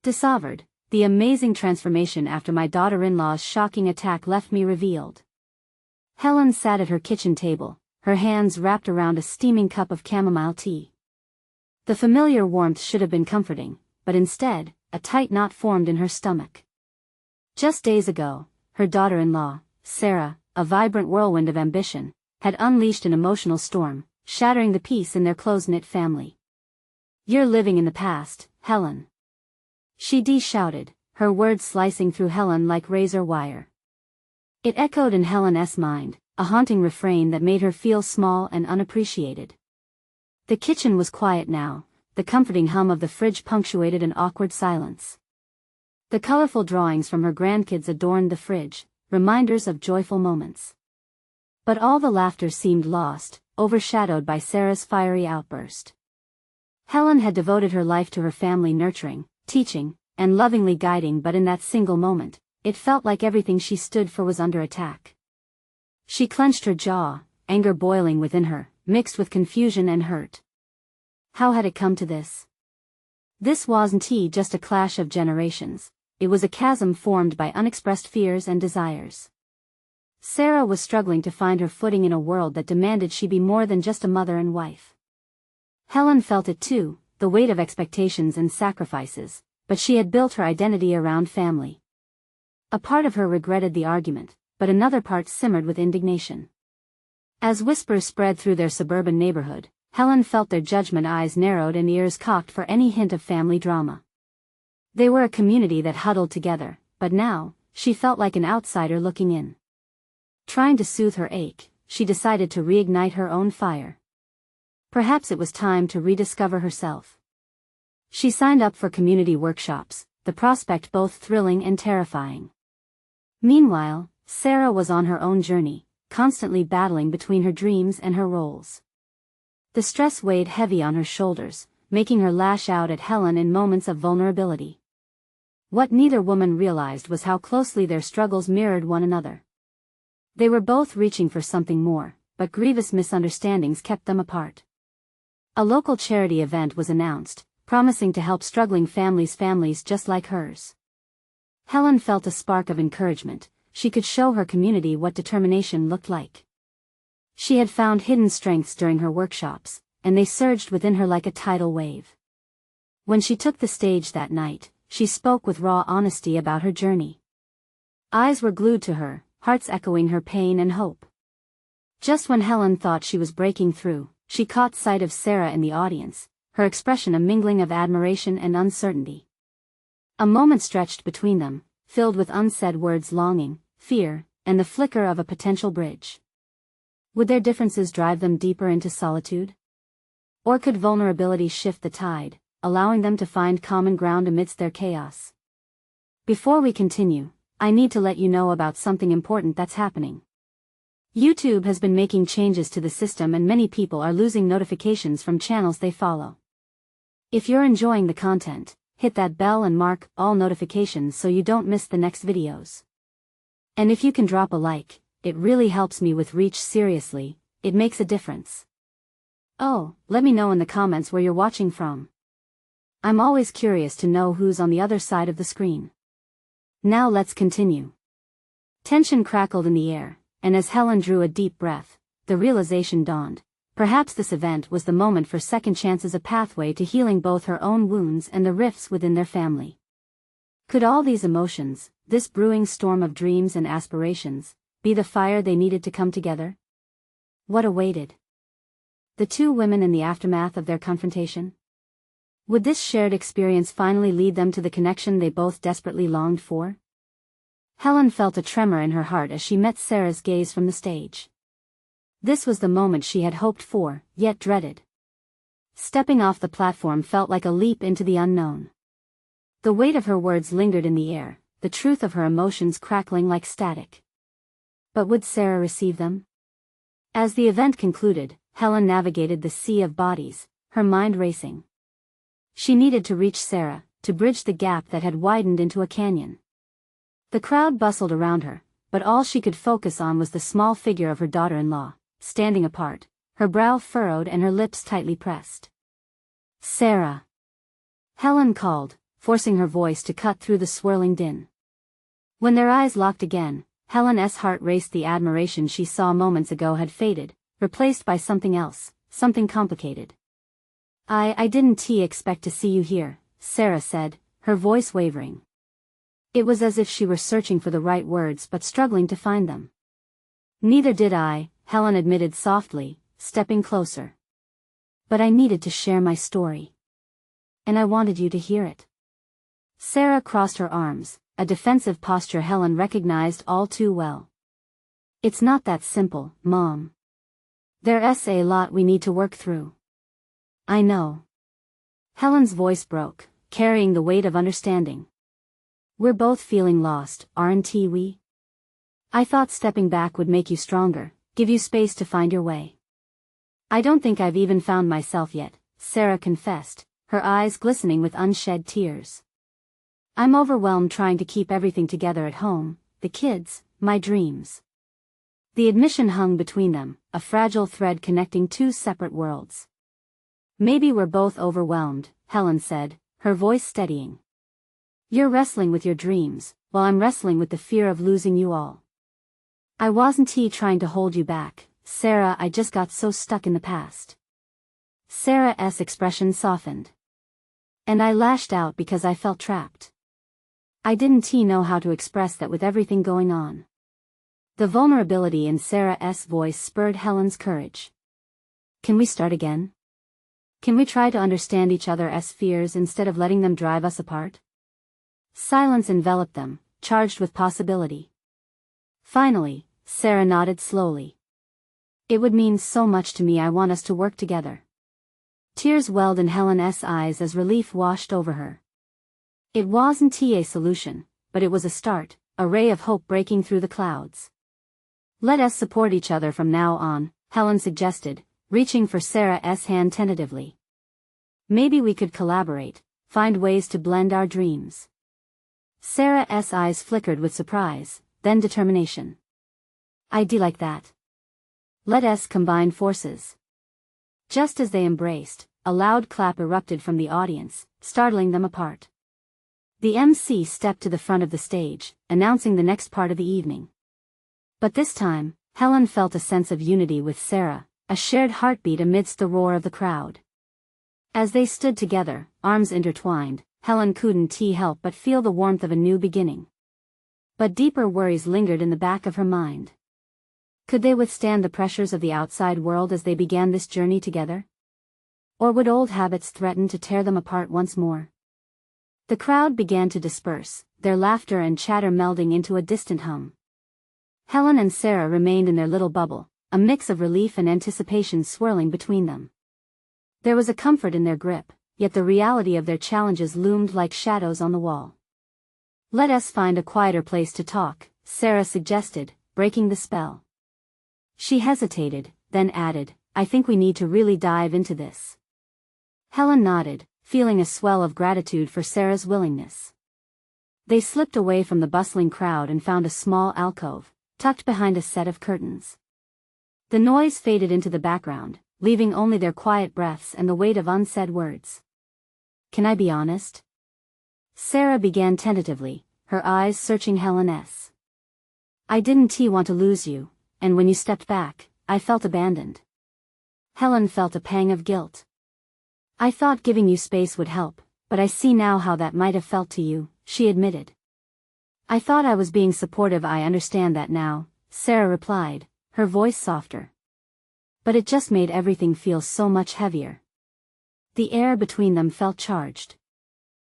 DISOVERED, the amazing transformation after my daughter-in-law's shocking attack left me revealed. Helen sat at her kitchen table, her hands wrapped around a steaming cup of chamomile tea. The familiar warmth should have been comforting, but instead, a tight knot formed in her stomach. Just days ago, her daughter-in-law, Sarah, a vibrant whirlwind of ambition, had unleashed an emotional storm, shattering the peace in their close-knit family. "You're living in the past, Helen," she shouted, her words slicing through Helen like razor wire. It echoed in Helen's mind, a haunting refrain that made her feel small and unappreciated. The kitchen was quiet now, the comforting hum of the fridge punctuated an awkward silence. The colorful drawings from her grandkids adorned the fridge, reminders of joyful moments. But all the laughter seemed lost, overshadowed by Sarah's fiery outburst. Helen had devoted her life to her family, nurturing, teaching, and lovingly guiding, but in that single moment, it felt like everything she stood for was under attack. She clenched her jaw, anger boiling within her, mixed with confusion and hurt. How had it come to this? This wasn't just a clash of generations, it was a chasm formed by unexpressed fears and desires. Sarah was struggling to find her footing in a world that demanded she be more than just a mother and wife. Helen felt it too, the weight of expectations and sacrifices, but she had built her identity around family. A part of her regretted the argument, but another part simmered with indignation. As whispers spread through their suburban neighborhood, Helen felt their judgment eyes narrowed and ears cocked for any hint of family drama. They were a community that huddled together, but now, she felt like an outsider looking in. Trying to soothe her ache, she decided to reignite her own fire. Perhaps it was time to rediscover herself. She signed up for community workshops, the prospect both thrilling and terrifying. Meanwhile, Sarah was on her own journey, constantly battling between her dreams and her roles. The stress weighed heavy on her shoulders, making her lash out at Helen in moments of vulnerability. What neither woman realized was how closely their struggles mirrored one another. They were both reaching for something more, but grievous misunderstandings kept them apart. A local charity event was announced, promising to help struggling families just like hers. Helen felt a spark of encouragement. She could show her community what determination looked like. She had found hidden strengths during her workshops, and they surged within her like a tidal wave. When she took the stage that night, she spoke with raw honesty about her journey. Eyes were glued to her, hearts echoing her pain and hope. Just when Helen thought she was breaking through, she caught sight of Sarah in the audience, her expression a mingling of admiration and uncertainty. A moment stretched between them, filled with unsaid words, longing, fear, and the flicker of a potential bridge. Would their differences drive them deeper into solitude? Or could vulnerability shift the tide, allowing them to find common ground amidst their chaos? Before we continue, I need to let you know about something important that's happening. YouTube has been making changes to the system and many people are losing notifications from channels they follow. If you're enjoying the content, hit that bell and mark all notifications so you don't miss the next videos. And if you can drop a like, it really helps me with reach. Seriously, it makes a difference. Oh, let me know in the comments where you're watching from. I'm always curious to know who's on the other side of the screen. Now let's continue. Tension crackled in the air, and as Helen drew a deep breath, the realization dawned. Perhaps this event was the moment for second chances, a pathway to healing both her own wounds and the rifts within their family. Could all these emotions, this brewing storm of dreams and aspirations, be the fire they needed to come together? What awaited the two women in the aftermath of their confrontation? Would this shared experience finally lead them to the connection they both desperately longed for? Helen felt a tremor in her heart as she met Sarah's gaze from the stage. This was the moment she had hoped for, yet dreaded. Stepping off the platform felt like a leap into the unknown. The weight of her words lingered in the air, the truth of her emotions crackling like static. But would Sarah receive them? As the event concluded, Helen navigated the sea of bodies, her mind racing. She needed to reach Sarah, to bridge the gap that had widened into a canyon. The crowd bustled around her, but all she could focus on was the small figure of her daughter-in-law, standing apart, her brow furrowed and her lips tightly pressed. "Sarah!" Helen called, forcing her voice to cut through the swirling din. When their eyes locked again, Helen's heart raced. The admiration she saw moments ago had faded, replaced by something else, something complicated. I didn't expect to see you here, Sarah said, her voice wavering. It was as if she were searching for the right words but struggling to find them. Neither did I, Helen admitted softly, stepping closer. But I needed to share my story. And I wanted you to hear it. Sarah crossed her arms, a defensive posture Helen recognized all too well. It's not that simple, Mom. There's a lot we need to work through. I know. Helen's voice broke, carrying the weight of understanding. We're both feeling lost, aren't we? I thought stepping back would make you stronger, give you space to find your way. I don't think I've even found myself yet, Sarah confessed, her eyes glistening with unshed tears. I'm overwhelmed trying to keep everything together at home, the kids, my dreams. The admission hung between them, a fragile thread connecting two separate worlds. Maybe we're both overwhelmed, Helen said, her voice steadying. You're wrestling with your dreams, while I'm wrestling with the fear of losing you all. I wasn't trying to hold you back, Sarah. I just got so stuck in the past. Sarah's expression softened. And I lashed out because I felt trapped. I didn't know how to express that with everything going on. The vulnerability in Sarah's voice spurred Helen's courage. Can we start again? Can we try to understand each other's fears instead of letting them drive us apart? Silence enveloped them, charged with possibility. Finally, Sarah nodded slowly. It would mean so much to me. I want us to work together. Tears welled in Helen's eyes as relief washed over her. It wasn't a solution, but it was a start, a ray of hope breaking through the clouds. Let us support each other from now on, Helen suggested, reaching for Sarah's hand tentatively. Maybe we could collaborate, find ways to blend our dreams. Sarah's eyes flickered with surprise, then determination. I'd like that. Let us combine forces. Just as they embraced, a loud clap erupted from the audience, startling them apart. The MC stepped to the front of the stage, announcing the next part of the evening. But this time, Helen felt a sense of unity with Sarah, a shared heartbeat amidst the roar of the crowd. As they stood together, arms intertwined, Helen couldn't help but feel the warmth of a new beginning. But deeper worries lingered in the back of her mind. Could they withstand the pressures of the outside world as they began this journey together? Or would old habits threaten to tear them apart once more? The crowd began to disperse, their laughter and chatter melding into a distant hum. Helen and Sarah remained in their little bubble, a mix of relief and anticipation swirling between them. There was a comfort in their grip, yet the reality of their challenges loomed like shadows on the wall. Let us find a quieter place to talk, Sarah suggested, breaking the spell. She hesitated, then added, I think we need to really dive into this. Helen nodded, feeling a swell of gratitude for Sarah's willingness. They slipped away from the bustling crowd and found a small alcove, tucked behind a set of curtains. The noise faded into the background, leaving only their quiet breaths and the weight of unsaid words. Can I be honest? Sarah began tentatively, her eyes searching Helen's. I didn't want to lose you, and when you stepped back, I felt abandoned. Helen felt a pang of guilt. I thought giving you space would help, but I see now how that might have felt to you, she admitted. I thought I was being supportive. I understand that now, Sarah replied, her voice softer. But it just made everything feel so much heavier. The air between them felt charged.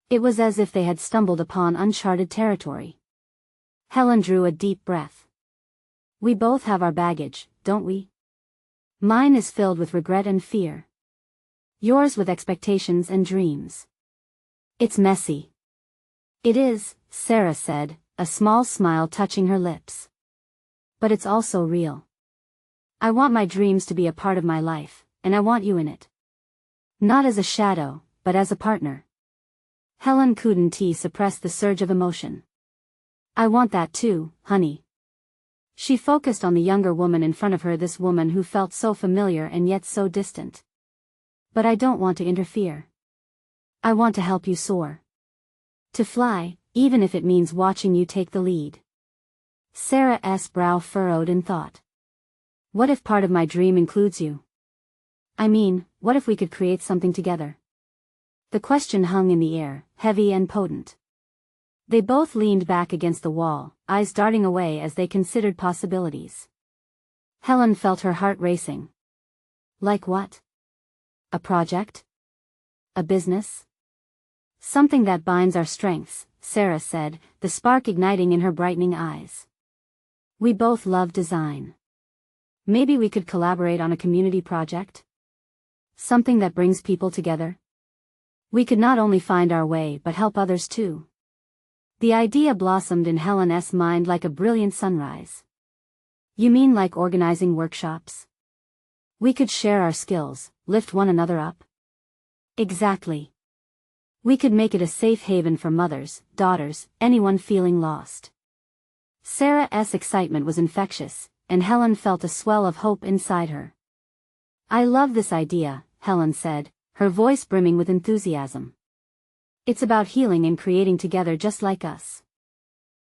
It was as if they had stumbled upon uncharted territory. Helen drew a deep breath. We both have our baggage, don't we? Mine is filled with regret and fear. Yours with expectations and dreams. It's messy. It is, Sarah said, a small smile touching her lips. But it's also real. I want my dreams to be a part of my life, and I want you in it. Not as a shadow, but as a partner. Helen couldn't suppress the surge of emotion. I want that too, honey. She focused on the younger woman in front of her, this woman who felt so familiar and yet so distant. But I don't want to interfere. I want to help you soar. To fly, even if it means watching you take the lead. Sarah's brow furrowed in thought. What if part of my dream includes you? I mean, what if we could create something together? The question hung in the air, heavy and potent. They both leaned back against the wall, eyes darting away as they considered possibilities. Helen felt her heart racing. Like what? A project? A business? Something that binds our strengths, Sarah said, the spark igniting in her brightening eyes. We both love design. Maybe we could collaborate on a community project? Something that brings people together? We could not only find our way but help others too. The idea blossomed in Helen's mind like a brilliant sunrise. You mean like organizing workshops? We could share our skills, lift one another up? Exactly. We could make it a safe haven for mothers, daughters, anyone feeling lost. Sarah's excitement was infectious, and Helen felt a swell of hope inside her. I love this idea, Helen said, her voice brimming with enthusiasm. It's about healing and creating together just like us.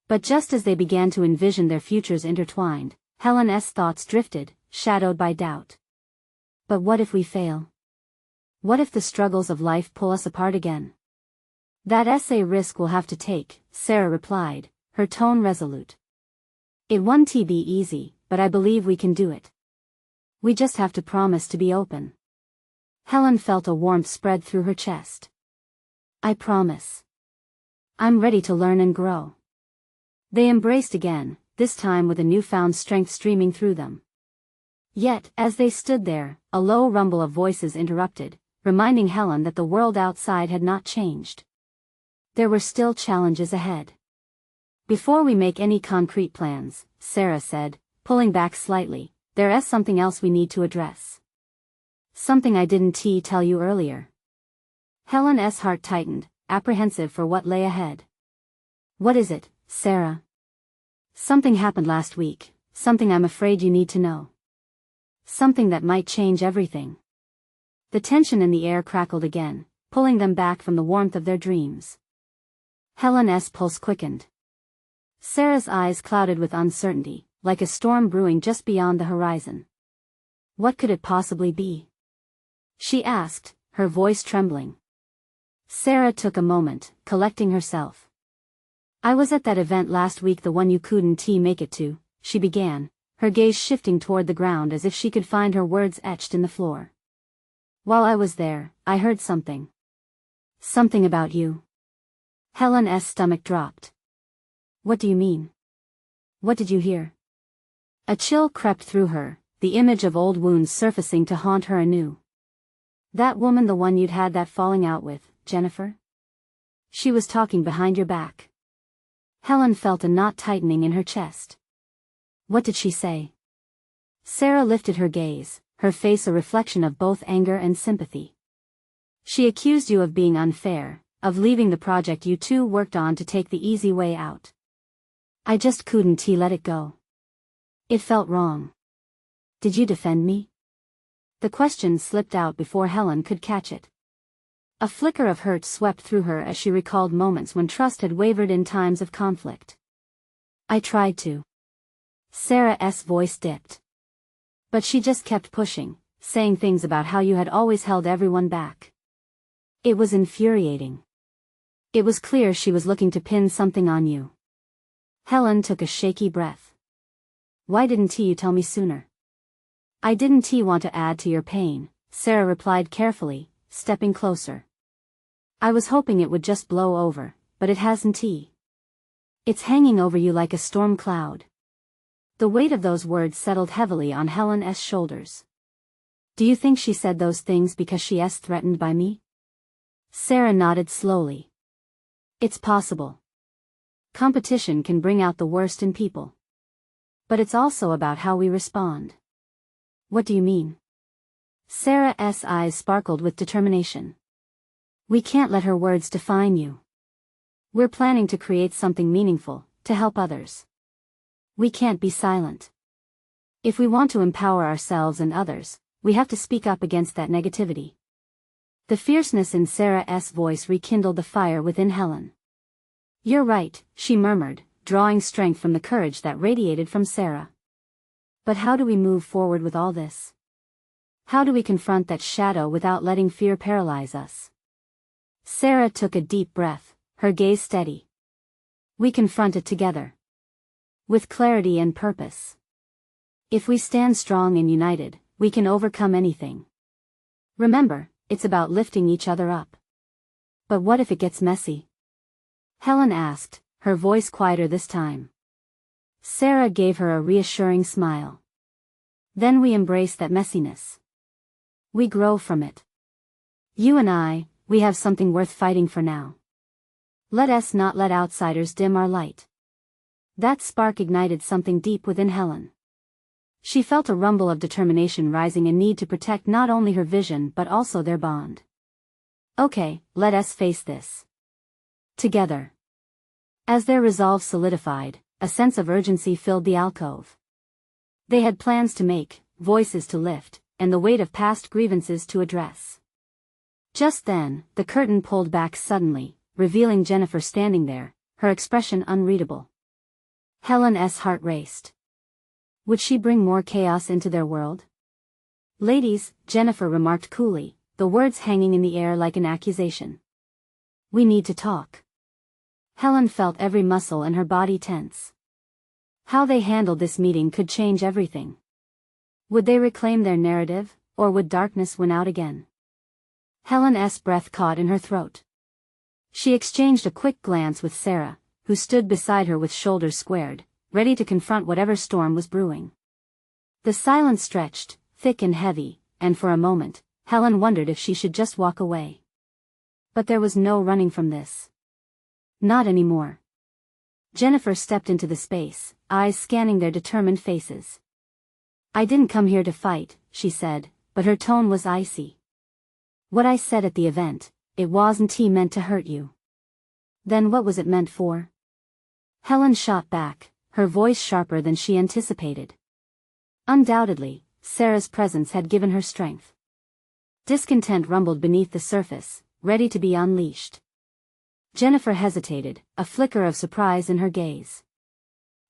But just as they began to envision their futures intertwined, Helen's thoughts drifted, shadowed by doubt. But what if we fail? What if the struggles of life pull us apart again? That's a risk we'll have to take, Sarah replied, her tone resolute. It won't be easy, but I believe we can do it. We just have to promise to be open. Helen felt a warmth spread through her chest. I promise. I'm ready to learn and grow. They embraced again, this time with a newfound strength streaming through them. Yet, as they stood there, a low rumble of voices interrupted, reminding Helen that the world outside had not changed. There were still challenges ahead. Before we make any concrete plans, Sarah said, pulling back slightly, there's something else we need to address. Something I didn't tell you earlier. Helen's heart tightened, apprehensive for what lay ahead. What is it, Sarah? Something happened last week, something I'm afraid you need to know. Something that might change everything. The tension in the air crackled again, pulling them back from the warmth of their dreams. Helen's pulse quickened. Sarah's eyes clouded with uncertainty, like a storm brewing just beyond the horizon. What could it possibly be? She asked, her voice trembling. Sarah took a moment, collecting herself. I was at that event last week, the one you couldn't make it to, she began, her gaze shifting toward the ground as if she could find her words etched in the floor. While I was there, I heard something. Something about you. Helen's stomach dropped. What do you mean? What did you hear? A chill crept through her, the image of old wounds surfacing to haunt her anew. That woman, the one you'd had that falling out with, Jennifer? She was talking behind your back. Helen felt a knot tightening in her chest. What did she say? Sarah lifted her gaze, her face a reflection of both anger and sympathy. She accused you of being unfair, of leaving the project you two worked on to take the easy way out. I just couldn't let it go. It felt wrong. Did you defend me? The question slipped out before Helen could catch it. A flicker of hurt swept through her as she recalled moments when trust had wavered in times of conflict. I tried to. Sarah's voice dipped. But she just kept pushing, saying things about how you had always held everyone back. It was infuriating. It was clear she was looking to pin something on you. Helen took a shaky breath. Why didn't you tell me sooner? I didn't want to add to your pain, Sarah replied carefully, stepping closer. I was hoping it would just blow over, but it hasn't. It's hanging over you like a storm cloud. The weight of those words settled heavily on Helen's shoulders. Do you think she said those things because she's threatened by me? Sarah nodded slowly. It's possible. Competition can bring out the worst in people. But it's also about how we respond. What do you mean? Sarah's eyes sparkled with determination. We can't let her words define you. We're planning to create something meaningful, to help others. We can't be silent. If we want to empower ourselves and others, we have to speak up against that negativity. The fierceness in Sarah's voice rekindled the fire within Helen. You're right, she murmured, drawing strength from the courage that radiated from Sarah. But how do we move forward with all this? How do we confront that shadow without letting fear paralyze us? Sarah took a deep breath, her gaze steady. We confront it together. With clarity and purpose. If we stand strong and united, we can overcome anything. Remember, it's about lifting each other up. But what if it gets messy? Helen asked, her voice quieter this time. Sarah gave her a reassuring smile. Then we embrace that messiness. We grow from it. You and I, we have something worth fighting for now. Let us not let outsiders dim our light. That spark ignited something deep within Helen. She felt a rumble of determination rising, a need to protect not only her vision but also their bond. Okay, let us face this. Together. As their resolve solidified, a sense of urgency filled the alcove. They had plans to make, voices to lift, and the weight of past grievances to address. Just then, the curtain pulled back suddenly, revealing Jennifer standing there, her expression unreadable. Helen's heart raced. Would she bring more chaos into their world? Ladies, Jennifer remarked coolly, the words hanging in the air like an accusation. We need to talk. Helen felt every muscle in her body tense. How they handled this meeting could change everything. Would they reclaim their narrative, or would darkness win out again? Helen's breath caught in her throat. She exchanged a quick glance with Sarah, who stood beside her with shoulders squared, ready to confront whatever storm was brewing. The silence stretched, thick and heavy, and for a moment, Helen wondered if she should just walk away. But there was no running from this. Not anymore. Jennifer stepped into the space, eyes scanning their determined faces. I didn't come here to fight, she said, but her tone was icy. What I said at the event, it wasn't meant to hurt you. Then what was it meant for? Helen shot back, her voice sharper than she anticipated. Undoubtedly, Sarah's presence had given her strength. Discontent rumbled beneath the surface, ready to be unleashed. Jennifer hesitated, a flicker of surprise in her gaze.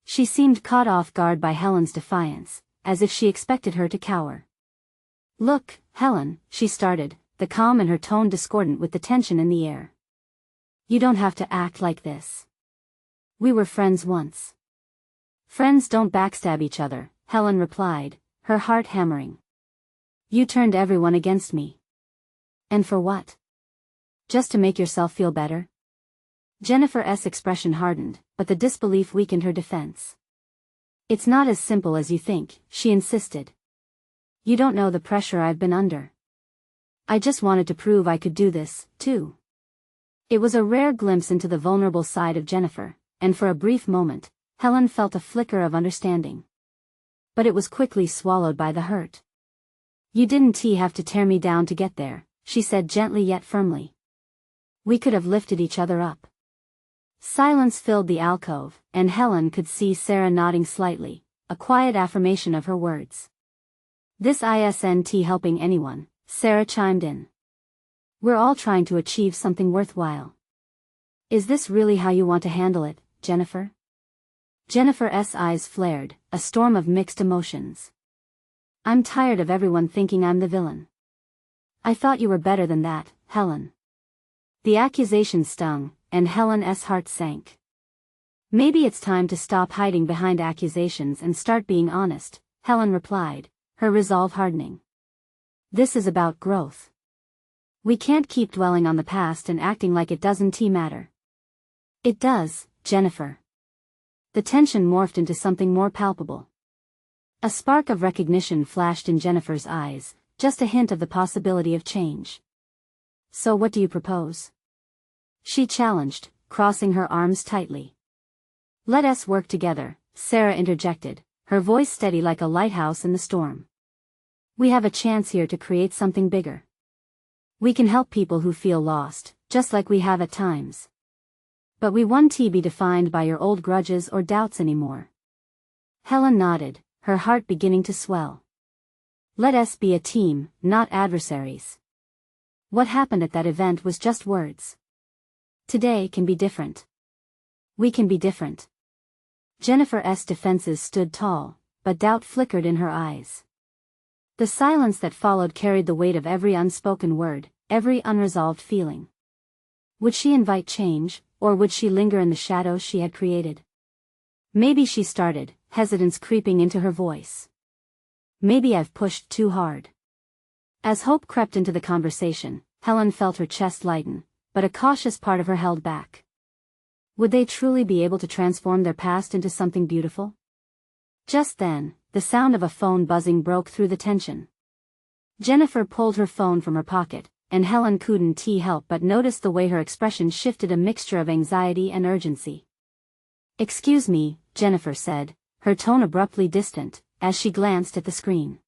She seemed caught off guard by Helen's defiance, as if she expected her to cower. Look, Helen, she started, the calm in her tone discordant with the tension in the air. You don't have to act like this. We were friends once. Friends don't backstab each other, Helen replied, her heart hammering. You turned everyone against me. And for what? Just to make yourself feel better? Jennifer's expression hardened, but the disbelief weakened her defense. It's not as simple as you think, she insisted. You don't know the pressure I've been under. I just wanted to prove I could do this, too. It was a rare glimpse into the vulnerable side of Jennifer, and for a brief moment, Helen felt a flicker of understanding. But it was quickly swallowed by the hurt. You didn't have to tear me down to get there, she said gently yet firmly. We could have lifted each other up. Silence filled the alcove, and Helen could see Sarah nodding slightly, a quiet affirmation of her words. This isn't helping anyone, Sarah chimed in. We're all trying to achieve something worthwhile. Is this really how you want to handle it, Jennifer? Jennifer's eyes flared, a storm of mixed emotions. I'm tired of everyone thinking I'm the villain. I thought you were better than that, Helen. The accusation stung, and Helen's heart sank. Maybe it's time to stop hiding behind accusations and start being honest, Helen replied, her resolve hardening. This is about growth. We can't keep dwelling on the past and acting like it doesn't matter. It does, Jennifer. The tension morphed into something more palpable. A spark of recognition flashed in Jennifer's eyes, just a hint of the possibility of change. So what do you propose? She challenged, crossing her arms tightly. Let us work together, Sarah interjected, her voice steady like a lighthouse in the storm. We have a chance here to create something bigger. We can help people who feel lost, just like we have at times. But we won't be defined by your old grudges or doubts anymore. Helen nodded, her heart beginning to swell. Let us be a team, not adversaries. What happened at that event was just words. Today can be different. We can be different. Jennifer's defenses stood tall, but doubt flickered in her eyes. The silence that followed carried the weight of every unspoken word, every unresolved feeling. Would she invite change, or would she linger in the shadows she had created? Maybe she started, hesitance creeping into her voice. Maybe I've pushed too hard. As hope crept into the conversation, Helen felt her chest lighten, but a cautious part of her held back. Would they truly be able to transform their past into something beautiful? Just then, the sound of a phone buzzing broke through the tension. Jennifer pulled her phone from her pocket, and Helen couldn't help but notice the way her expression shifted, a mixture of anxiety and urgency. "Excuse me," Jennifer said, her tone abruptly distant, as she glanced at the screen.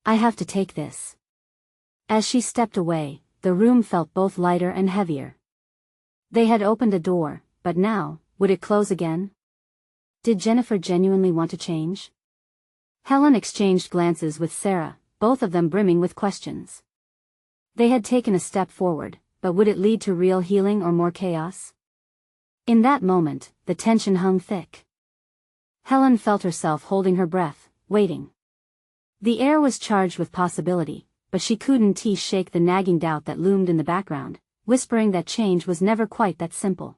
"I have to take this." As she stepped away, the room felt both lighter and heavier. They had opened a door, but now, would it close again? Did Jennifer genuinely want to change? Helen exchanged glances with Sarah, both of them brimming with questions. They had taken a step forward, but would it lead to real healing or more chaos? In that moment, the tension hung thick. Helen felt herself holding her breath, waiting. The air was charged with possibility, but she couldn't shake the nagging doubt that loomed in the background, whispering that change was never quite that simple.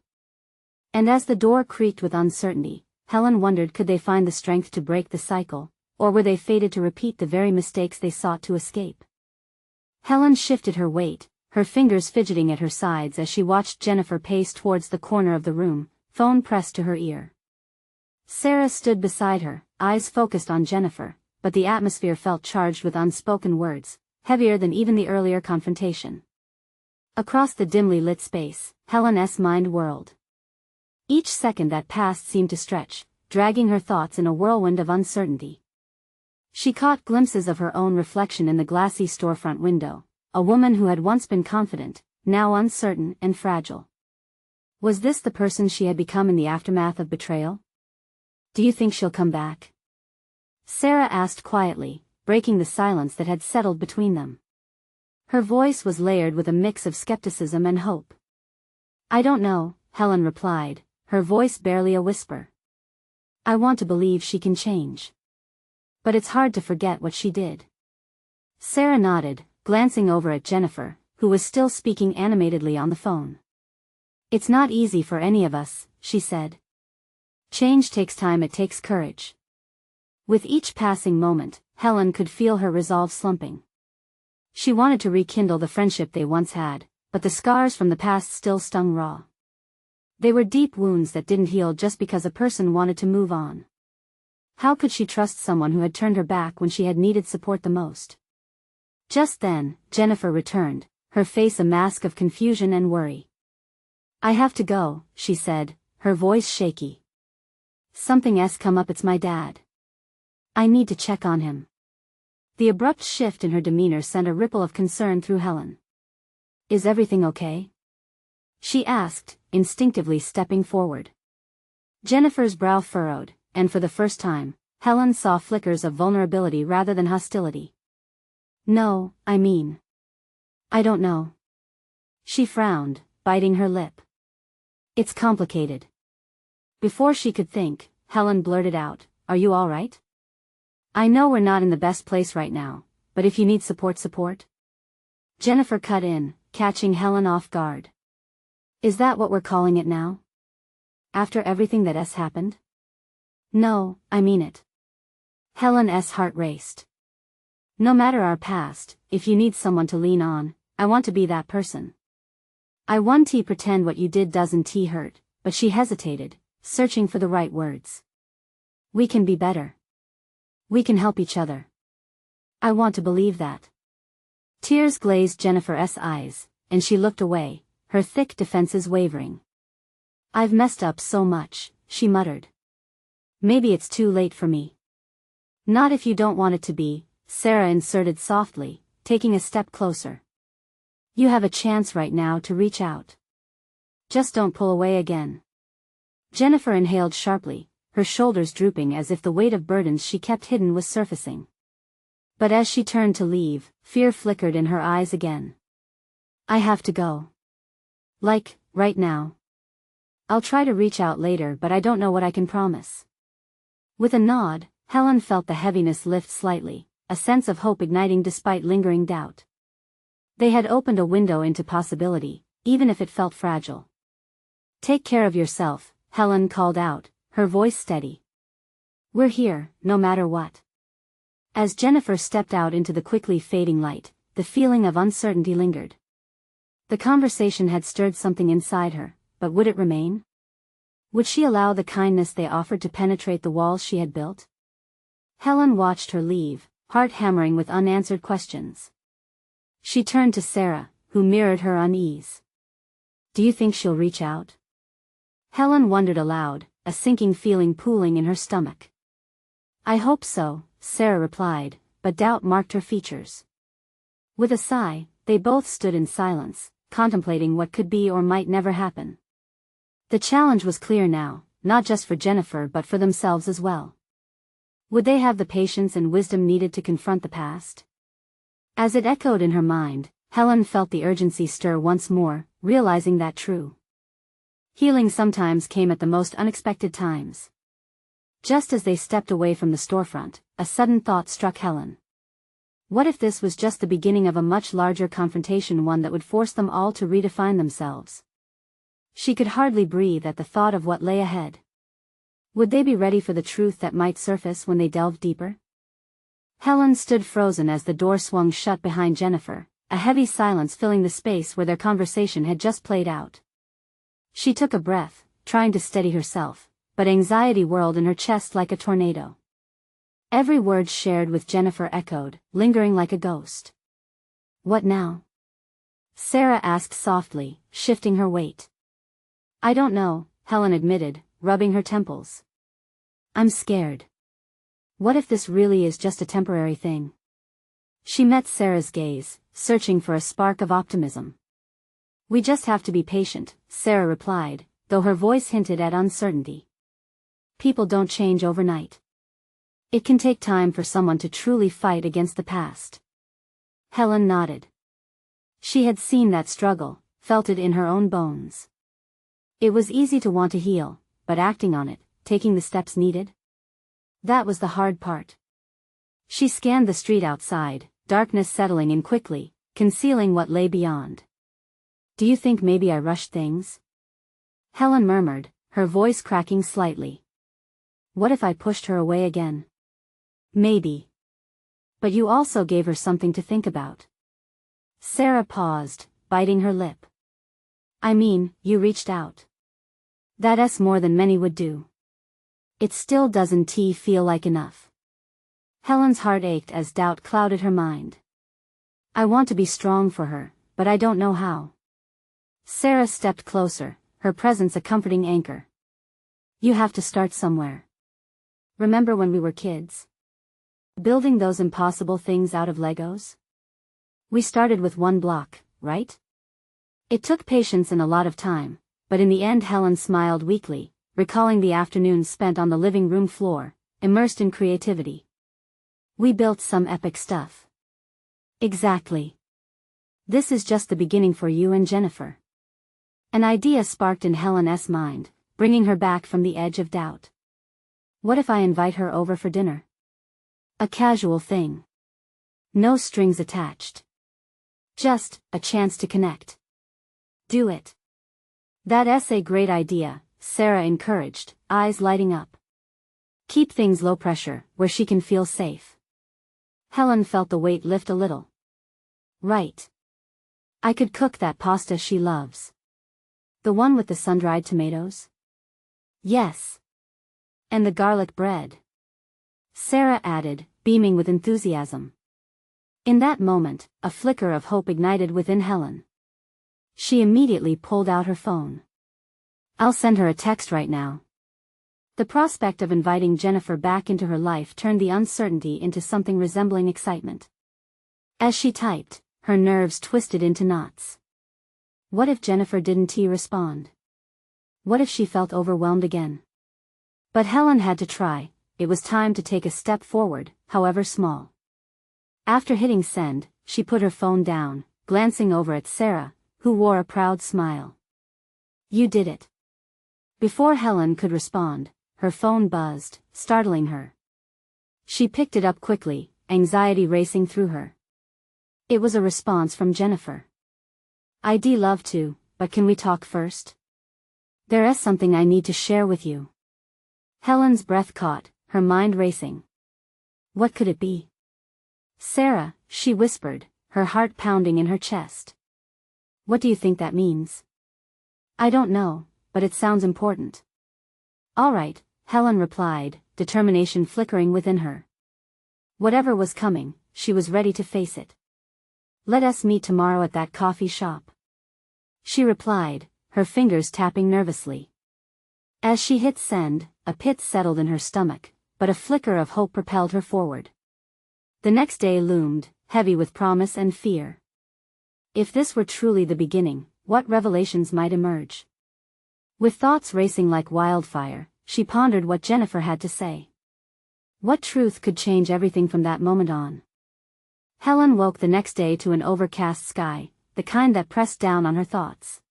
And as the door creaked with uncertainty, Helen wondered, could they find the strength to break the cycle, or were they fated to repeat the very mistakes they sought to escape? Helen shifted her weight, her fingers fidgeting at her sides as she watched Jennifer pace towards the corner of the room, phone pressed to her ear. Sarah stood beside her, eyes focused on Jennifer, but the atmosphere felt charged with unspoken words, heavier than even the earlier confrontation. Across the dimly lit space, Helen's mind whirled. Each second that passed seemed to stretch, dragging her thoughts in a whirlwind of uncertainty. She caught glimpses of her own reflection in the glassy storefront window, a woman who had once been confident, now uncertain and fragile. Was this the person she had become in the aftermath of betrayal? "Do you think she'll come back?" Sarah asked quietly, breaking the silence that had settled between them. Her voice was layered with a mix of skepticism and hope. "I don't know," Helen replied, her voice barely a whisper. "I want to believe she can change. But it's hard to forget what she did." Sarah nodded, glancing over at Jennifer, who was still speaking animatedly on the phone. "It's not easy for any of us," she said. "Change takes time, it takes courage." With each passing moment, Helen could feel her resolve slumping. She wanted to rekindle the friendship they once had, but the scars from the past still stung raw. They were deep wounds that didn't heal just because a person wanted to move on. How could she trust someone who had turned her back when she had needed support the most? Just then, Jennifer returned, her face a mask of confusion and worry. "I have to go," she said, her voice shaky. "Something's come up, it's my dad. I need to check on him." The abrupt shift in her demeanor sent a ripple of concern through Helen. "Is everything okay?" she asked, instinctively stepping forward. Jennifer's brow furrowed, and for the first time, Helen saw flickers of vulnerability rather than hostility. "No, I don't know." She frowned, biting her lip. "It's complicated." Before she could think, Helen blurted out, "Are you all right? I know we're not in the best place right now, but if you need support. Jennifer cut in, catching Helen off guard. "Is that what we're calling it now? After everything that's happened?" "No, I mean it." Helen's heart raced. "No matter our past, if you need someone to lean on, I want to be that person. I want to pretend what you did doesn't hurt," but she hesitated, searching for the right words. "We can be better. We can help each other. I want to believe that." Tears glazed Jennifer's eyes, and she looked away, her thick defenses wavering. "I've messed up so much," she muttered. "Maybe it's too late for me." "Not if you don't want it to be," Sarah inserted softly, taking a step closer. "You have a chance right now to reach out. Just don't pull away again." Jennifer inhaled sharply, her shoulders drooping as if the weight of burdens she kept hidden was surfacing. But as she turned to leave, fear flickered in her eyes again. "I have to go. Like, right now. I'll try to reach out later, but I don't know what I can promise. With a nod, Helen felt the heaviness lift slightly, a sense of hope igniting despite lingering doubt. They had opened a window into possibility, even if it felt fragile. Take care of yourself, Helen called out, her voice steady. We're here, no matter what. As Jennifer stepped out into the quickly fading light, the feeling of uncertainty lingered. The conversation had stirred something inside her, but would it remain? Would she allow the kindness they offered to penetrate the walls she had built? Helen watched her leave, heart hammering with unanswered questions. She turned to Sarah, who mirrored her unease. Do you think she'll reach out? Helen wondered aloud, a sinking feeling pooling in her stomach. I hope so, Sarah replied, but doubt marked her features. With a sigh, they both stood in silence, contemplating what could be or might never happen. The challenge was clear now, not just for Jennifer but for themselves as well. Would they have the patience and wisdom needed to confront the past? As it echoed in her mind, Helen felt the urgency stir once more, realizing that true healing sometimes came at the most unexpected times. Just as they stepped away from the storefront, a sudden thought struck Helen. What if this was just the beginning of a much larger confrontation, one that would force them all to redefine themselves? She could hardly breathe at the thought of what lay ahead. Would they be ready for the truth that might surface when they delved deeper? Helen stood frozen as the door swung shut behind Jennifer, a heavy silence filling the space where their conversation had just played out. She took a breath, trying to steady herself, but anxiety whirled in her chest like a tornado. Every word shared with Jennifer echoed, lingering like a ghost. What now? Sarah asked softly, shifting her weight. I don't know, Helen admitted, rubbing her temples. I'm scared. What if this really is just a temporary thing? She met Sarah's gaze, searching for a spark of optimism. We just have to be patient, Sarah replied, though her voice hinted at uncertainty. People don't change overnight. It can take time for someone to truly fight against the past. Helen nodded. She had seen that struggle, felt it in her own bones. It was easy to want to heal, but acting on it, taking the steps needed? That was the hard part. She scanned the street outside, darkness settling in quickly, concealing what lay beyond. Do you think maybe I rushed things? Helen murmured, her voice cracking slightly. What if I pushed her away again? Maybe. But you also gave her something to think about. Sarah paused, biting her lip. I mean, you reached out. That's more than many would do. It still doesn't feel like enough. Helen's heart ached as doubt clouded her mind. I want to be strong for her, but I don't know how. Sarah stepped closer, her presence a comforting anchor. You have to start somewhere. Remember when we were kids? Building those impossible things out of Legos? We started with one block, right? It took patience and a lot of time, but in the end Helen smiled weakly, recalling the afternoons spent on the living room floor, immersed in creativity. We built some epic stuff. Exactly. This is just the beginning for you and Jennifer. An idea sparked in Helen's mind, bringing her back from the edge of doubt. What if I invite her over for dinner? A casual thing. No strings attached. Just a chance to connect. Do it. That's a great idea, Sarah encouraged, eyes lighting up. Keep things low pressure, where she can feel safe. Helen felt the weight lift a little. Right. I could cook that pasta she loves. The one with the sun-dried tomatoes? Yes. And the garlic bread. Sarah added, beaming with enthusiasm. In that moment, a flicker of hope ignited within Helen. She immediately pulled out her phone. I'll send her a text right now. The prospect of inviting Jennifer back into her life turned the uncertainty into something resembling excitement. As she typed, her nerves twisted into knots. What if Jennifer didn't respond? What if she felt overwhelmed again? But Helen had to try. It was time to take a step forward, however small. After hitting send, she put her phone down, glancing over at Sarah, who wore a proud smile. You did it. Before Helen could respond, her phone buzzed, startling her. She picked it up quickly, anxiety racing through her. It was a response from Jennifer. "I'd love to, but can we talk first? There's something I need to share with you." Helen's breath caught, her mind racing. What could it be? "Sarah," she whispered, her heart pounding in her chest. "What do you think that means?" "I don't know, but it sounds important." "All right," Helen replied, determination flickering within her. Whatever was coming, she was ready to face it. "Let us meet tomorrow at that coffee shop," she replied, her fingers tapping nervously. As she hit send, a pit settled in her stomach, but a flicker of hope propelled her forward. The next day loomed, heavy with promise and fear. If this were truly the beginning, what revelations might emerge? With thoughts racing like wildfire, she pondered what Jennifer had to say. What truth could change everything from that moment on? Helen woke the next day to an overcast sky, the kind that pressed down on her thoughts.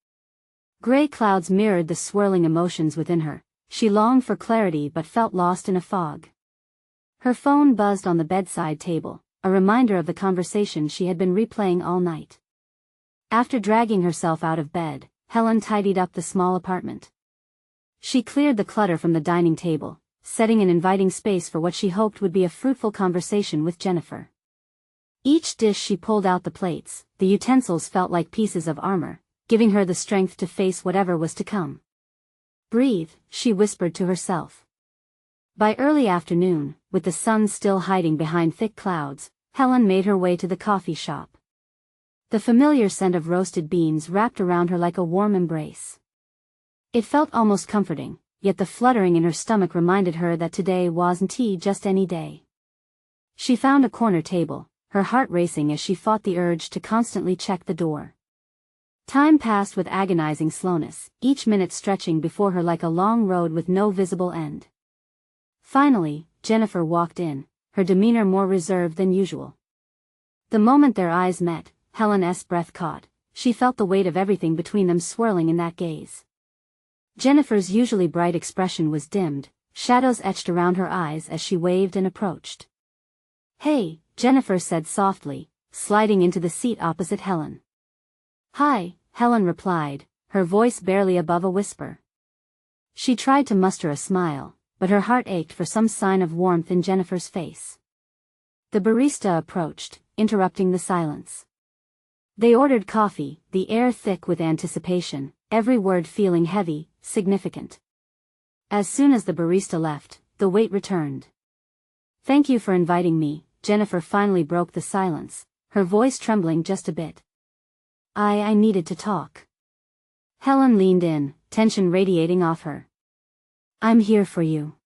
Gray clouds mirrored the swirling emotions within her. She longed for clarity but felt lost in a fog. Her phone buzzed on the bedside table, a reminder of the conversation she had been replaying all night. After dragging herself out of bed, Helen tidied up the small apartment. She cleared the clutter from the dining table, setting an inviting space for what she hoped would be a fruitful conversation with Jennifer. Each dish she pulled out the plates, the utensils felt like pieces of armor, giving her the strength to face whatever was to come. "Breathe," she whispered to herself. By early afternoon, with the sun still hiding behind thick clouds, Helen made her way to the coffee shop. The familiar scent of roasted beans wrapped around her like a warm embrace. It felt almost comforting, yet the fluttering in her stomach reminded her that today wasn't just any day. She found a corner table, her heart racing as she fought the urge to constantly check the door. Time passed with agonizing slowness, each minute stretching before her like a long road with no visible end. Finally, Jennifer walked in, her demeanor more reserved than usual. The moment their eyes met, Helen's breath caught. She felt the weight of everything between them swirling in that gaze. Jennifer's usually bright expression was dimmed, shadows etched around her eyes as she waved and approached. "Hey," Jennifer said softly, sliding into the seat opposite Helen. "Hi," Helen replied, her voice barely above a whisper. She tried to muster a smile, but her heart ached for some sign of warmth in Jennifer's face. The barista approached, interrupting the silence. They ordered coffee, the air thick with anticipation, every word feeling heavy, significant. As soon as the barista left, the wait returned. "Thank you for inviting me," Jennifer finally broke the silence, her voice trembling just a bit. I needed to talk." Helen leaned in, tension radiating off her. "I'm here for you.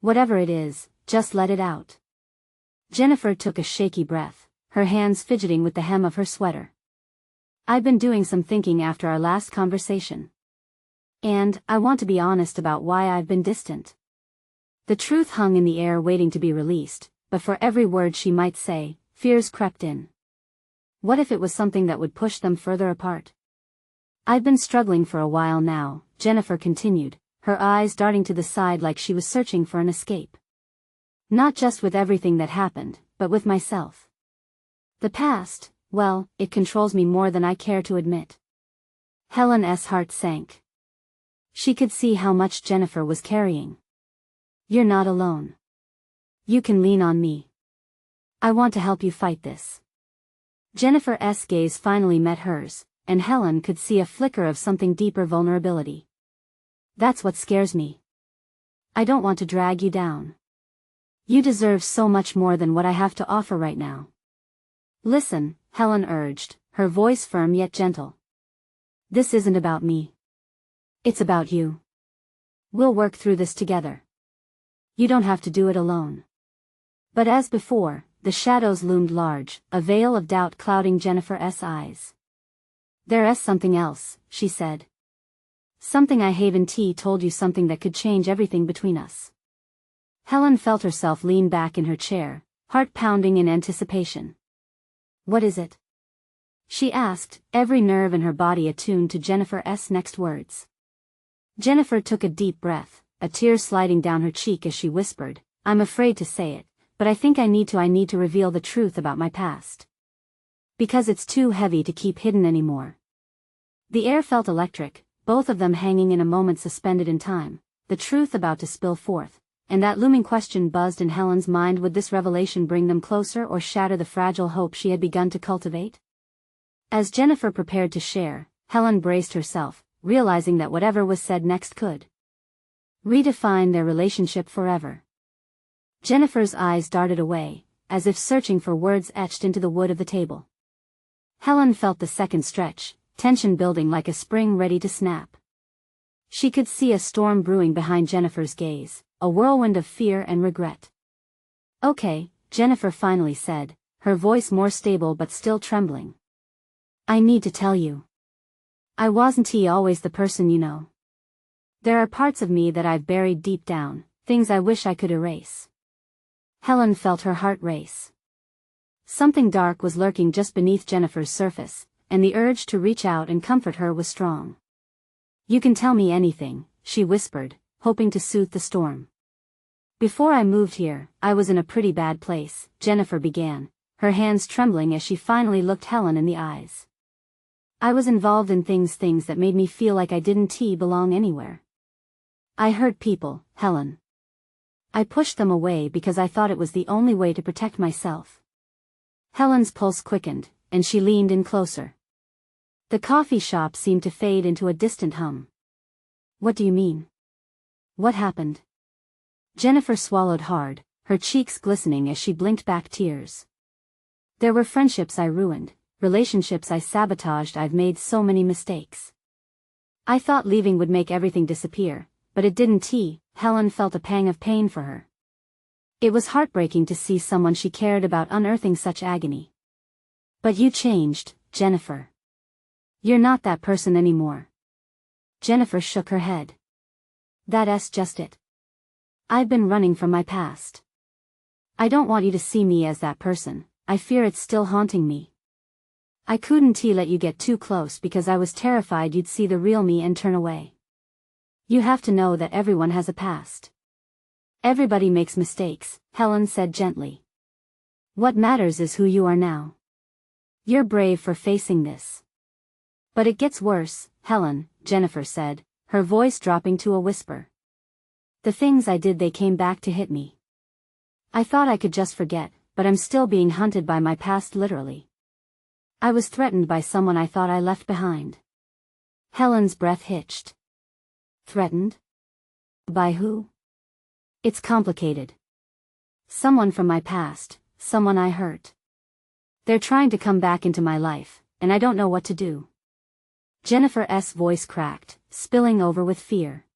Whatever it is, just let it out." Jennifer took a shaky breath, her hands fidgeting with the hem of her sweater. "I've been doing some thinking after our last conversation. And I want to be honest about why I've been distant." The truth hung in the air waiting to be released, but for every word she might say, fears crept in. What if it was something that would push them further apart? "I've been struggling for a while now," Jennifer continued, her eyes darting to the side like she was searching for an escape. "Not just with everything that happened, but with myself. The past, well, it controls me more than I care to admit." Helen's heart sank. She could see how much Jennifer was carrying. "You're not alone. You can lean on me. I want to help you fight this." Jennifer's gaze finally met hers, and Helen could see a flicker of something deeper: vulnerability. "That's what scares me. I don't want to drag you down. You deserve so much more than what I have to offer right now." "Listen," Helen urged, her voice firm yet gentle. "This isn't about me. It's about you. We'll work through this together. You don't have to do it alone." But as before, the shadows loomed large, a veil of doubt clouding Jennifer's eyes. "There's something else," she said. "Something I haven't told you, something that could change everything between us." Helen felt herself lean back in her chair, heart pounding in anticipation. "What is it?" she asked, every nerve in her body attuned to Jennifer's next words. Jennifer took a deep breath, a tear sliding down her cheek as she whispered, "I'm afraid to say it, but I think I need to reveal the truth about my past. Because it's too heavy to keep hidden anymore." The air felt electric, both of them hanging in a moment suspended in time, the truth about to spill forth, and that looming question buzzed in Helen's mind: would this revelation bring them closer or shatter the fragile hope she had begun to cultivate? As Jennifer prepared to share, Helen braced herself, realizing that whatever was said next could redefine their relationship forever. Jennifer's eyes darted away, as if searching for words etched into the wood of the table. Helen felt the second stretch, tension building like a spring ready to snap. She could see a storm brewing behind Jennifer's gaze, a whirlwind of fear and regret. "Okay," Jennifer finally said, her voice more stable but still trembling. "I need to tell you. I wasn't always the person you know. There are parts of me that I've buried deep down, things I wish I could erase." Helen felt her heart race. Something dark was lurking just beneath Jennifer's surface, and the urge to reach out and comfort her was strong. "You can tell me anything," she whispered, hoping to soothe the storm. "Before I moved here, I was in a pretty bad place," Jennifer began, her hands trembling as she finally looked Helen in the eyes. "I was involved in things that made me feel like I didn't belong anywhere. I hurt people, Helen. I pushed them away because I thought it was the only way to protect myself." Helen's pulse quickened, and she leaned in closer. The coffee shop seemed to fade into a distant hum. "What do you mean? What happened?" Jennifer swallowed hard, her cheeks glistening as she blinked back tears. "There were friendships I ruined, relationships I sabotaged. I've made so many mistakes. I thought leaving would make everything disappear, but it didn't." Helen felt a pang of pain for her. It was heartbreaking to see someone she cared about unearthing such agony. "But you changed, Jennifer. You're not that person anymore." Jennifer shook her head. "That's just it. I've been running from my past. I don't want you to see me as that person. I fear it's still haunting me. I couldn't let you get too close because I was terrified you'd see the real me and turn away. You have to know that everyone has a past. Everybody makes mistakes," Helen said gently. "What matters is who you are now. You're brave for facing this." "But it gets worse, Helen," Jennifer said, her voice dropping to a whisper. "The things I did, they came back to hit me. I thought I could just forget, but I'm still being hunted by my past, literally. I was threatened by someone I thought I left behind." Helen's breath hitched. "Threatened? By who?" "It's complicated. Someone from my past, someone I hurt. They're trying to come back into my life, and I don't know what to do." Jennifer's voice cracked, spilling over with fear.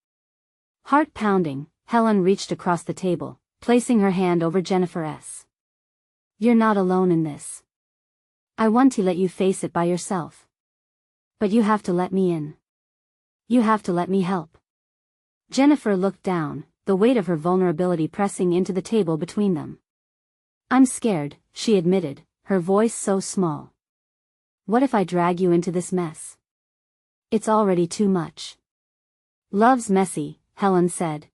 Heart pounding, Helen reached across the table, placing her hand over Jennifer's. "You're not alone in this. I want to let you face it by yourself. But you have to let me in. You have to let me help." Jennifer looked down, the weight of her vulnerability pressing into the table between them. "I'm scared," she admitted, her voice so small. "What if I drag you into this mess? It's already too much." "Love's messy," Helen said.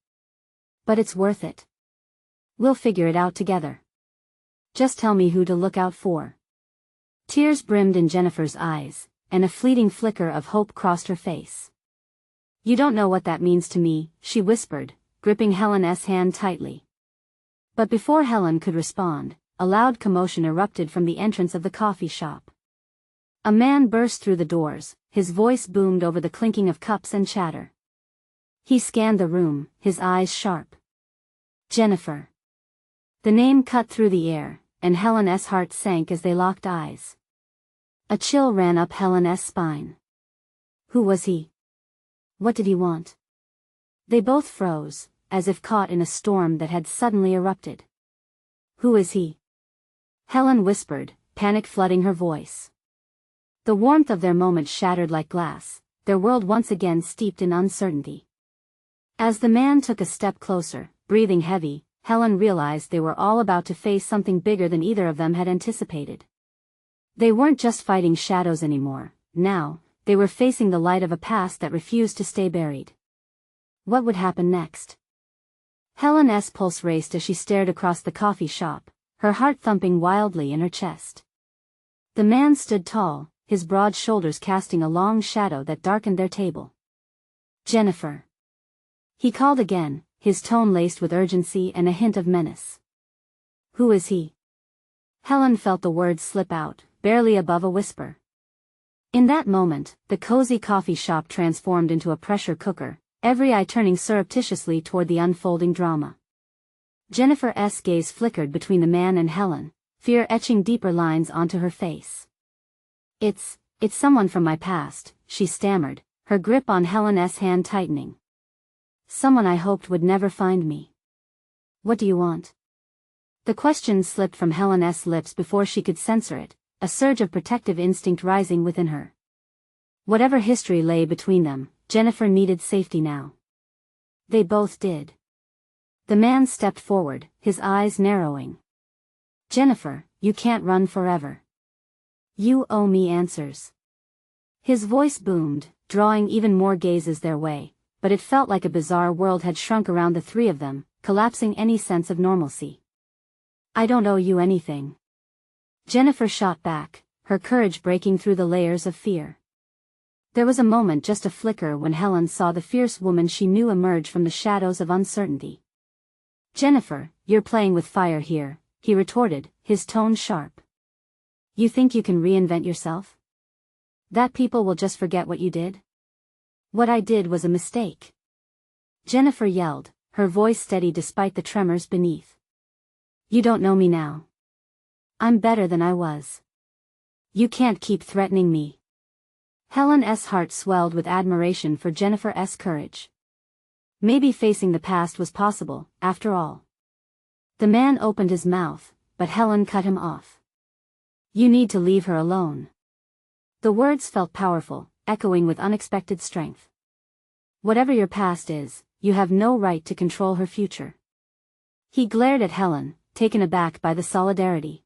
"But it's worth it. We'll figure it out together. Just tell me who to look out for." Tears brimmed in Jennifer's eyes, and a fleeting flicker of hope crossed her face. "You don't know what that means to me," she whispered, gripping Helen's hand tightly. But before Helen could respond, a loud commotion erupted from the entrance of the coffee shop. A man burst through the doors, his voice boomed over the clinking of cups and chatter. He scanned the room, his eyes sharp. "Jennifer." The name cut through the air, and Helen's heart sank as they locked eyes. A chill ran up Helen's spine. Who was he? What did he want? They both froze, as if caught in a storm that had suddenly erupted. "Who is he?" Helen whispered, panic flooding her voice. The warmth of their moment shattered like glass, their world once again steeped in uncertainty. As the man took a step closer, breathing heavy, Helen realized they were all about to face something bigger than either of them had anticipated. They weren't just fighting shadows anymore. Now, they were facing the light of a past that refused to stay buried. What would happen next? Helen's pulse raced as she stared across the coffee shop, her heart thumping wildly in her chest. The man stood tall, his broad shoulders casting a long shadow that darkened their table. Jennifer. He called again, his tone laced with urgency and a hint of menace. Who is he? Helen felt the words slip out, barely above a whisper. In that moment, the cozy coffee shop transformed into a pressure cooker, every eye turning surreptitiously toward the unfolding drama. Jennifer's gaze flickered between the man and Helen, fear etching deeper lines onto her face. It's someone from my past, she stammered, her grip on Helen's hand tightening. Someone I hoped would never find me. What do you want? The question slipped from Helen's lips before she could censor it, a surge of protective instinct rising within her. Whatever history lay between them, Jennifer needed safety now. They both did. The man stepped forward, his eyes narrowing. Jennifer, you can't run forever. You owe me answers. His voice boomed, drawing even more gazes their way, but it felt like a bizarre world had shrunk around the three of them, collapsing any sense of normalcy. I don't owe you anything. Jennifer shot back, her courage breaking through the layers of fear. There was a moment, just a flicker, when Helen saw the fierce woman she knew emerge from the shadows of uncertainty. Jennifer, you're playing with fire here, he retorted, his tone sharp. You think you can reinvent yourself? That people will just forget what you did? What I did was a mistake. Jennifer yelled, her voice steady despite the tremors beneath. You don't know me now. I'm better than I was. You can't keep threatening me. Helen's heart swelled with admiration for Jennifer's courage. Maybe facing the past was possible, after all. The man opened his mouth, but Helen cut him off. You need to leave her alone. The words felt powerful, echoing with unexpected strength. Whatever your past is, you have no right to control her future. He glared at Helen, taken aback by the solidarity.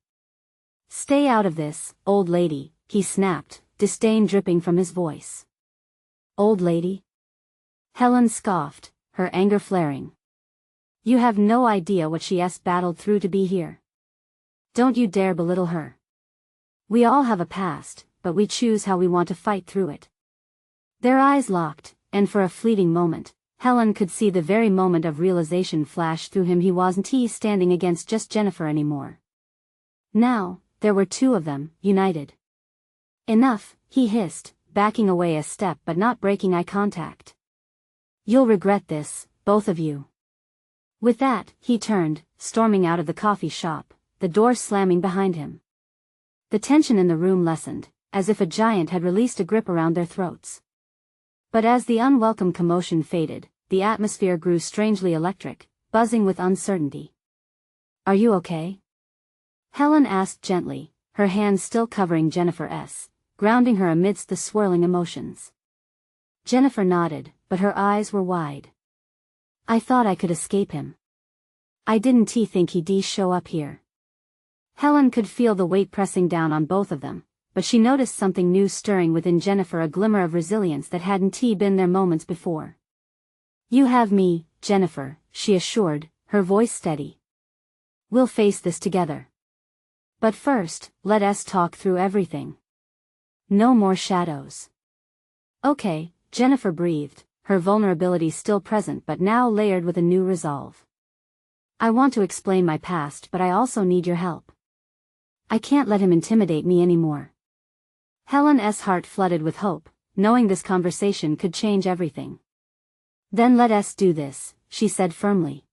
Stay out of this, old lady, he snapped, disdain dripping from his voice. Old lady? Helen scoffed, her anger flaring. You have no idea what she's battled through to be here. Don't you dare belittle her. We all have a past, but we choose how we want to fight through it. Their eyes locked, and for a fleeting moment, Helen could see the very moment of realization flash through him. He wasn't standing against just Jennifer anymore. Now, there were two of them, united. Enough, he hissed, backing away a step but not breaking eye contact. You'll regret this, both of you. With that, he turned, storming out of the coffee shop, the door slamming behind him. The tension in the room lessened, as if a giant had released a grip around their throats. But as the unwelcome commotion faded, the atmosphere grew strangely electric, buzzing with uncertainty. Are you okay? Helen asked gently, her hands still covering Jennifer's, grounding her amidst the swirling emotions. Jennifer nodded, but her eyes were wide. I thought I could escape him. I didn't think he'd show up here. Helen could feel the weight pressing down on both of them, but she noticed something new stirring within Jennifer, a glimmer of resilience that hadn't been there moments before. You have me, Jennifer, she assured, her voice steady. We'll face this together. But first, let us talk through everything. No more shadows. Okay, Jennifer breathed, her vulnerability still present but now layered with a new resolve. I want to explain my past, but I also need your help. I can't let him intimidate me anymore. Helen's heart flooded with hope, knowing this conversation could change everything. Then let us do this, she said firmly.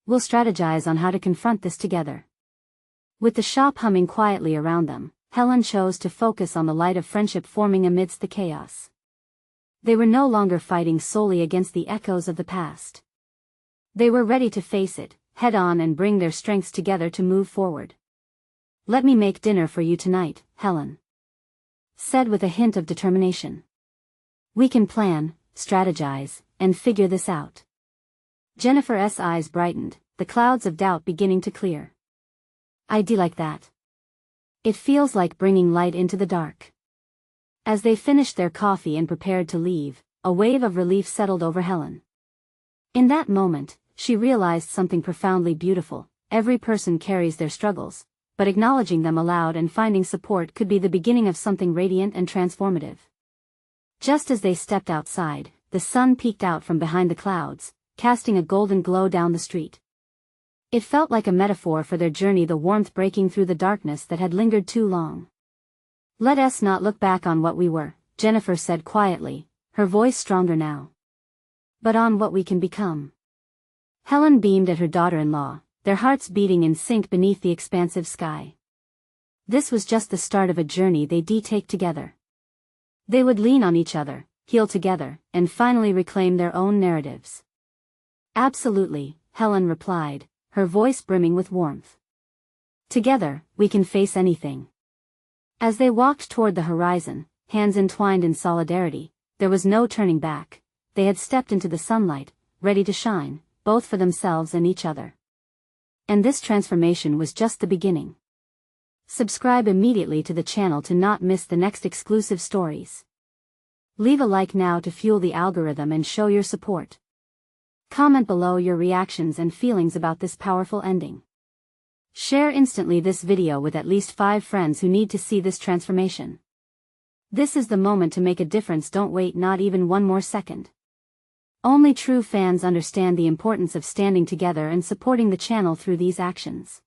We'll strategize on how to confront this together. With the shop humming quietly around them, Helen chose to focus on the light of friendship forming amidst the chaos. They were no longer fighting solely against the echoes of the past. They were ready to face it, head on, and bring their strengths together to move forward. Let me make dinner for you tonight, Helen said with a hint of determination. We can plan, strategize, and figure this out. Jennifer's eyes brightened, the clouds of doubt beginning to clear. I do like that. It feels like bringing light into the dark. As they finished their coffee and prepared to leave, a wave of relief settled over Helen. In that moment, she realized something profoundly beautiful. Every person carries their struggles, but acknowledging them aloud and finding support could be the beginning of something radiant and transformative. Just as they stepped outside, the sun peeked out from behind the clouds, casting a golden glow down the street. It felt like a metaphor for their journey, the warmth breaking through the darkness that had lingered too long. "Let us not look back on what we were," Jennifer said quietly, her voice stronger now. "But on what we can become." Helen beamed at her daughter-in-law, their hearts beating in sync beneath the expansive sky. This was just the start of a journey they'd take together. They would lean on each other, heal together, and finally reclaim their own narratives. "Absolutely," Helen replied, her voice brimming with warmth. "Together, we can face anything." As they walked toward the horizon, hands entwined in solidarity, there was no turning back. They had stepped into the sunlight, ready to shine, both for themselves and each other. And this transformation was just the beginning. Subscribe immediately to the channel to not miss the next exclusive stories. Leave a like now to fuel the algorithm and show your support. Comment below your reactions and feelings about this powerful ending. Share instantly this video with at least 5 friends who need to see this transformation. This is the moment to make a difference. Don't wait not even one more second. Only true fans understand the importance of standing together and supporting the channel through these actions.